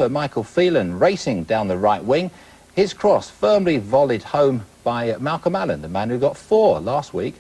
keeper Michael Phelan racing down the right wing. His cross firmly volleyed home by Malcolm Allen, the man who got 4 last week.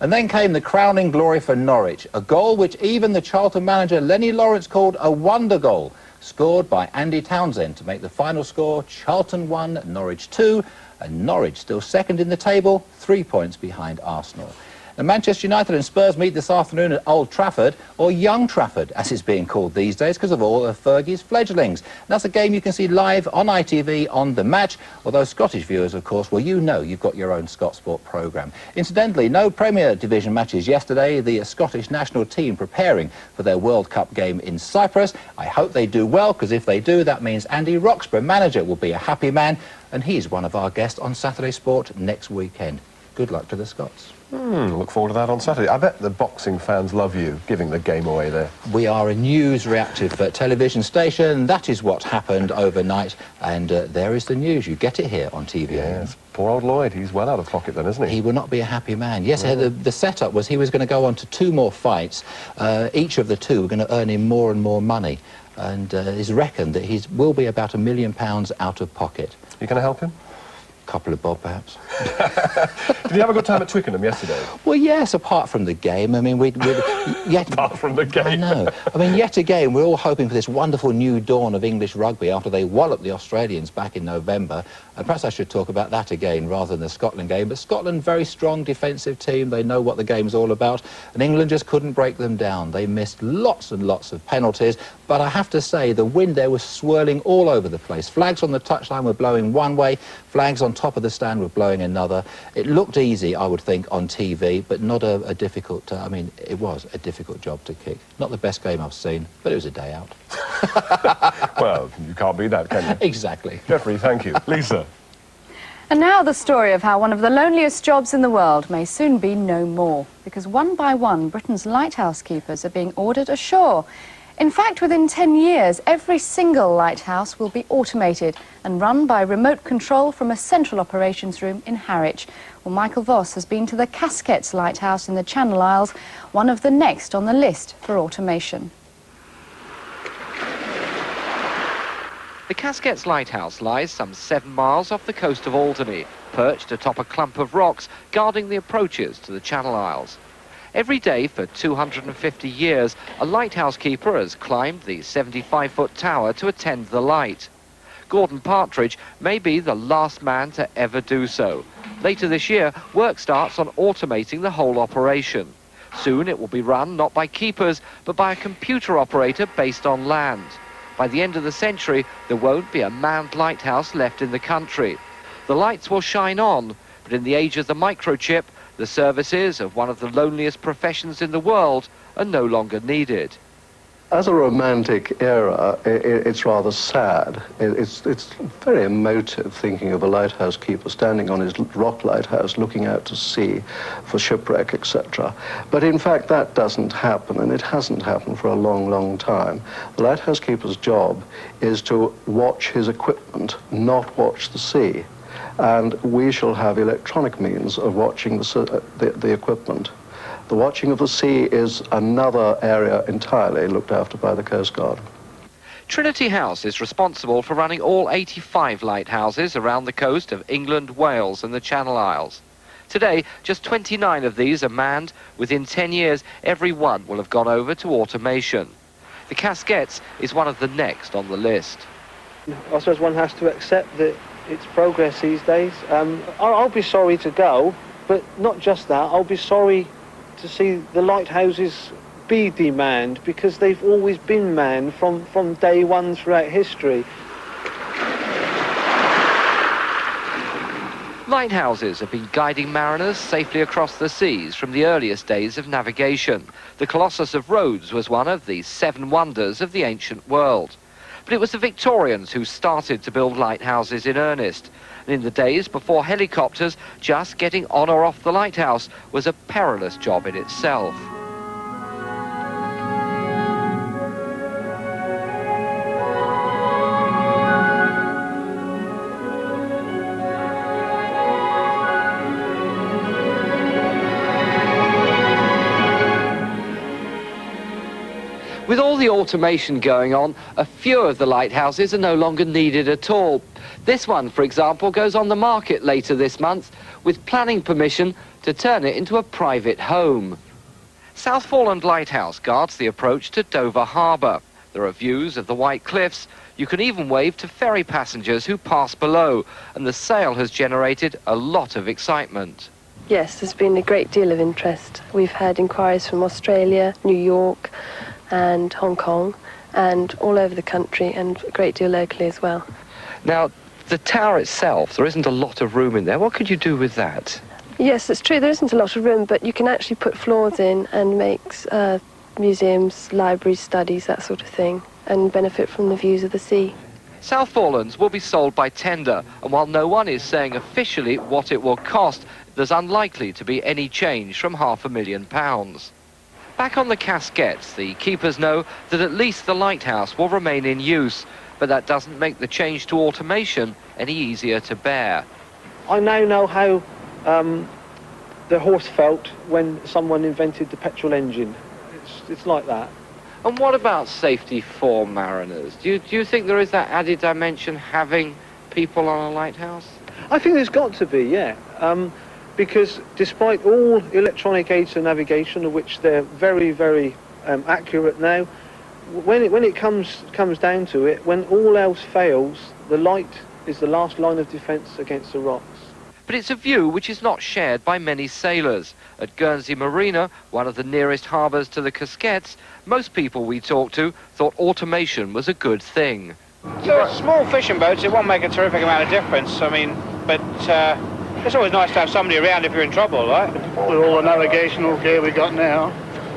And then came the crowning glory for Norwich, a goal which even the Charlton manager Lenny Lawrence called a wonder goal, scored by Andy Townsend to make the final score Charlton 1, Norwich 2, and Norwich still second in the table, 3 points behind Arsenal. And Manchester United and Spurs meet this afternoon at Old Trafford, or Young Trafford, as it's being called these days, because of all of Fergie's fledglings. And that's a game you can see live on ITV on The Match, although Scottish viewers, of course, well, you know you've got your own Scott Sport programme. Incidentally, no Premier Division matches yesterday. The Scottish national team preparing for their World Cup game in Cyprus. I hope they do well, because if they do, that means Andy Roxburgh, manager, will be a happy man, and he's one of our guests on Saturday Sport next weekend. Good luck to the Scots. Look forward to that on Saturday. I bet the boxing fans love you, giving the game away there. We are a news-reactive television station. That is what happened overnight, and there is the news. You get it here on TV. Yes, poor old Lloyd. He's well out of pocket then, isn't he? He will not be a happy man. Yes, the setup was he was going to go on to 2 more fights. Each of the 2 were going to earn him more and more money, and it's reckoned that he will be about £1 million out of pocket. You going to help him? Couple of bob, perhaps. Did you have a good time at Twickenham yesterday? Well, yes, apart from the game. I mean, Apart from the game. I know. I mean, yet again, we're all hoping for this wonderful new dawn of English rugby after they walloped the Australians back in November. And perhaps I should talk about that again rather than the Scotland game. But Scotland, very strong defensive team. They know what the game's all about. And England just couldn't break them down. They missed lots and lots of penalties. But I have to say, the wind there was swirling all over the place. Flags on the touchline were blowing one way. Flags on top of the stand were blowing another. It looked easy, I would think, on TV, but not a difficult... I mean, it was a difficult job to kick. Not the best game I've seen, but it was a day out. Well, you can't beat that, can you? Exactly. Jeffrey, thank you. Lisa. And now the story of how one of the loneliest jobs in the world may soon be no more, because one by one, Britain's lighthouse keepers are being ordered ashore. In fact, within 10 years, every single lighthouse will be automated and run by remote control from a central operations room in Harwich. Well, Michael Voss has been to the Casquettes Lighthouse in the Channel Isles, one of the next on the list for automation. The Casquettes Lighthouse lies some 7 miles off the coast of Alderney, perched atop a clump of rocks guarding the approaches to the Channel Isles. Every day for 250 years, a lighthouse keeper has climbed the 75-foot tower to attend the light. Gordon Partridge may be the last man to ever do so. Later this year, work starts on automating the whole operation. Soon it will be run not by keepers, but by a computer operator based on land. By the end of the century, there won't be a manned lighthouse left in the country. The lights will shine on, but in the age of the microchip, the services of one of the loneliest professions in the world are no longer needed. As a romantic era, it's rather sad. It's very emotive thinking of a lighthouse keeper standing on his rock lighthouse looking out to sea for shipwreck, etc. But in fact, that doesn't happen, and it hasn't happened for a long, long time. The lighthouse keeper's job is to watch his equipment, not watch the sea. And we shall have electronic means of watching the equipment. The watching of the sea is another area entirely looked after by the Coast Guard. Trinity House is responsible for running all 85 lighthouses around the coast of England, Wales and the Channel Isles. Today, just 29 of these are manned. Within 10 years, every one will have gone over to automation. The Casquettes is one of the next on the list. I suppose one has to accept that it's progress these days. I'll be sorry to go, but not just that, I'll be sorry to see the lighthouses be demanned, because they've always been manned from day one throughout history. Lighthouses have been guiding mariners safely across the seas from the earliest days of navigation. The Colossus of Rhodes was one of the 7 wonders of the ancient world. But it was the Victorians who started to build lighthouses in earnest. And in the days before helicopters, just getting on or off the lighthouse was a perilous job in itself. With all the automation going on, a few of the lighthouses are no longer needed at all. This one, for example, goes on the market later this month with planning permission to turn it into a private home. Southforeland Lighthouse guards the approach to Dover Harbour. There are views of the White Cliffs. You can even wave to ferry passengers who pass below, and the sail has generated a lot of excitement. Yes, there's been a great deal of interest. We've had inquiries from Australia, New York and Hong Kong, and all over the country, and a great deal locally as well. Now, the tower itself, there isn't a lot of room in there. What could you do with that? Yes, it's true, there isn't a lot of room, but you can actually put floors in and make museums, libraries, studies, that sort of thing, and benefit from the views of the sea. Southforelands will be sold by tender, and while no one is saying officially what it will cost, there's unlikely to be any change from £500,000. Back on the Casquettes, the keepers know that at least the lighthouse will remain in use, but that doesn't make the change to automation any easier to bear. I now know how the horse felt when someone invented the petrol engine. It's like that. And what about safety for mariners? Do you think there is that added dimension having people on a lighthouse? I think there's got to be, yeah. Because despite all electronic aids to navigation, of which they're very, very accurate now, when it comes down to it, when all else fails, the light is the last line of defence against the rocks. But it's a view which is not shared by many sailors. At Guernsey Marina, one of the nearest harbours to the Casquettes, most people we talked to thought automation was a good thing. So small fishing boats, it won't make a terrific amount of difference. I mean, but it's always nice to have somebody around if you're in trouble, right? With all the navigational gear we got now,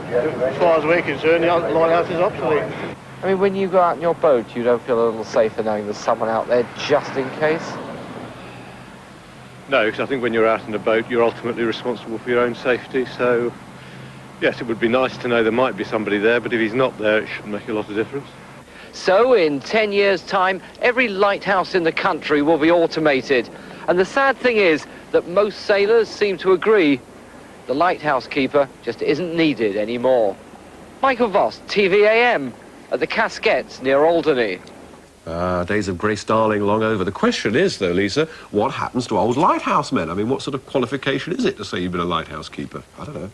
as far as we're concerned, the lighthouse is obsolete. I mean, when you go out in your boat, you don't feel a little safer knowing there's someone out there just in case? No, because I think when you're out in a boat, you're ultimately responsible for your own safety. So, yes, it would be nice to know there might be somebody there, but if he's not there, it shouldn't make a lot of difference. So, in 10 years' time, every lighthouse in the country will be automated. And the sad thing is that most sailors seem to agree the lighthouse keeper just isn't needed anymore. Michael Voss, TVAM, at the Casquettes near Alderney. Days of Grace Darling long over. The question is, though, Lisa, what happens to old lighthouse men? I mean, what sort of qualification is it to say you've been a lighthouse keeper? I don't know.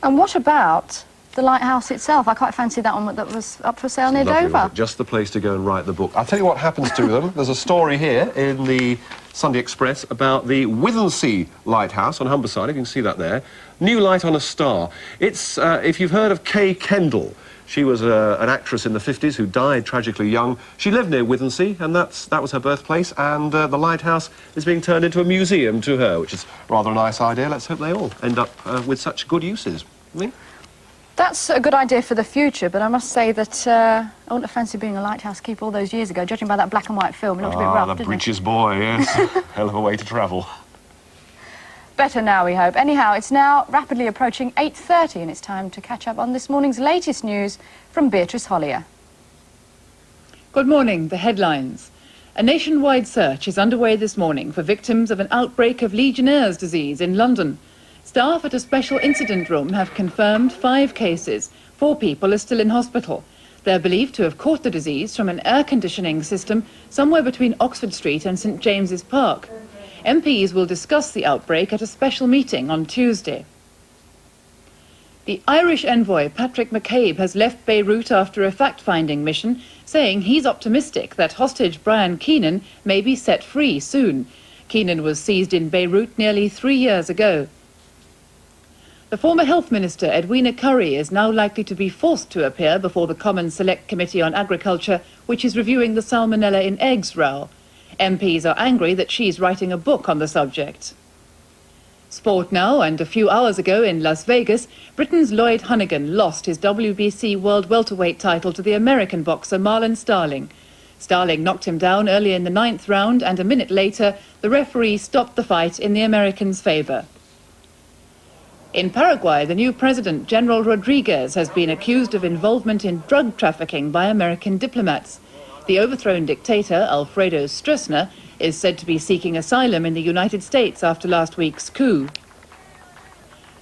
And what about the lighthouse itself? I quite fancy that one that was up for sale near Dover. Just the place to go and write the book. I'll tell you what happens to them. There's a story here in the Sunday Express about the Withensea Lighthouse on Humberside. You can see that there. New light on a star. It's, if you've heard of Kay Kendall, she was an actress in the 50s who died tragically young. She lived near Withensea, and that was her birthplace, and the lighthouse is being turned into a museum to her, which is rather a nice idea. Let's hope they all end up with such good uses. That's a good idea for the future, but I must say that I wouldn't have fancied being a lighthouse keeper all those years ago. Judging by that black and white film, it looked a bit rough, didn't it? The breeches boy, yes. Hell of a way to travel. Better now, we hope. Anyhow, it's now rapidly approaching 8:30 and it's time to catch up on this morning's latest news from Beatrice Hollier. Good morning. The headlines. A nationwide search is underway this morning for victims of an outbreak of Legionnaire's disease in London. Staff at a special incident room have confirmed 5 cases. 4 people are still in hospital. They're believed to have caught the disease from an air conditioning system somewhere between Oxford Street and St James's Park. MPs will discuss the outbreak at a special meeting on Tuesday. The Irish envoy Patrick McCabe has left Beirut after a fact-finding mission, saying he's optimistic that hostage Brian Keenan may be set free soon. Keenan was seized in Beirut nearly 3 years ago. The former Health Minister Edwina Currie is now likely to be forced to appear before the Common Select Committee on Agriculture, which is reviewing the salmonella in eggs row. MPs are angry that she's writing a book on the subject. Sport now, and a few hours ago in Las Vegas, Britain's Lloyd Honeyghan lost his WBC World Welterweight title to the American boxer Marlon Starling. Starling knocked him down early in the 9th round, and a minute later, the referee stopped the fight in the Americans' favour. In Paraguay, the new president, General Rodriguez, has been accused of involvement in drug trafficking by American diplomats. The overthrown dictator, Alfredo Stroessner, is said to be seeking asylum in the United States after last week's coup.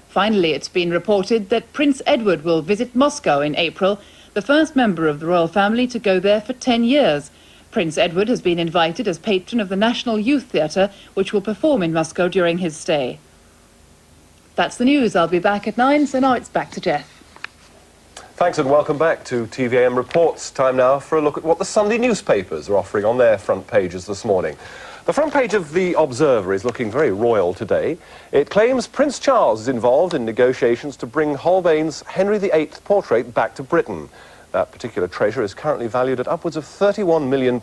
Finally, it's been reported that Prince Edward will visit Moscow in April, the first member of the royal family to go there for 10 years. Prince Edward has been invited as patron of the National Youth Theatre, which will perform in Moscow during his stay. That's the news. I'll be back at 9, so now it's back to Jeff. Thanks and welcome back to TVAM Reports. Time now for a look at what the Sunday newspapers are offering on their front pages this morning. The front page of The Observer is looking very royal today. It claims Prince Charles is involved in negotiations to bring Holbein's Henry VIII portrait back to Britain. That particular treasure is currently valued at upwards of £31 million.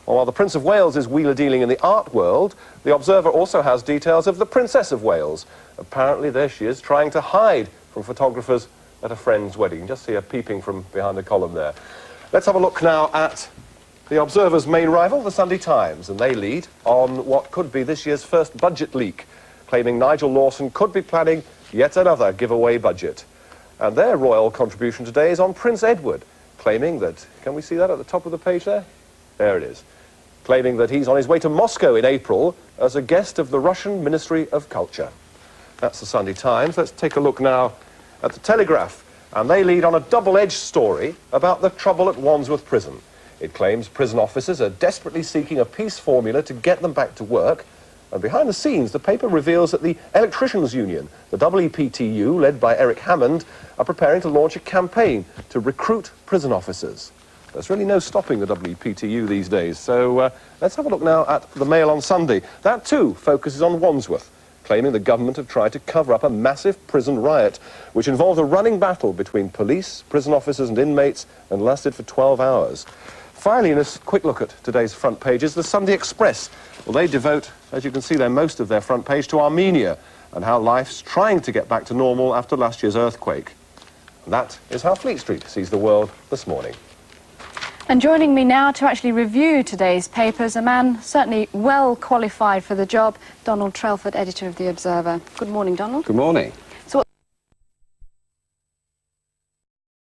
While the Prince of Wales is wheeler-dealing in the art world, The Observer also has details of the Princess of Wales. Apparently, there she is, trying to hide from photographers at a friend's wedding. You can just see her peeping from behind the column there. Let's have a look now at The Observer's main rival, the Sunday Times, and they lead on what could be this year's first budget leak, claiming Nigel Lawson could be planning yet another giveaway budget. And their royal contribution today is on Prince Edward, claiming that, can we see that at the top of the page there? There it is. Claiming that he's on his way to Moscow in April as a guest of the Russian Ministry of Culture. That's the Sunday Times. Let's take a look now at the Telegraph, and they lead on a double-edged story about the trouble at Wandsworth Prison. It claims prison officers are desperately seeking a peace formula to get them back to work, and behind the scenes the paper reveals that the Electricians Union, the EPTU, led by Eric Hammond, are preparing to launch a campaign to recruit prison officers. There's really no stopping the EPTU these days, so let's have a look now at the Mail on Sunday. That too focuses on Wandsworth, claiming the government have tried to cover up a massive prison riot, which involved a running battle between police, prison officers and inmates, and lasted for 12 hours. Finally, in a quick look at today's front pages, the Sunday Express. Well, they devote, as you can see there, most of their front page to Armenia and how life's trying to get back to normal after last year's earthquake. And that is how Fleet Street sees the world this morning. And joining me now to actually review today's papers, a man certainly well qualified for the job, Donald Trelford, editor of The Observer. Good morning, Donald. Good morning.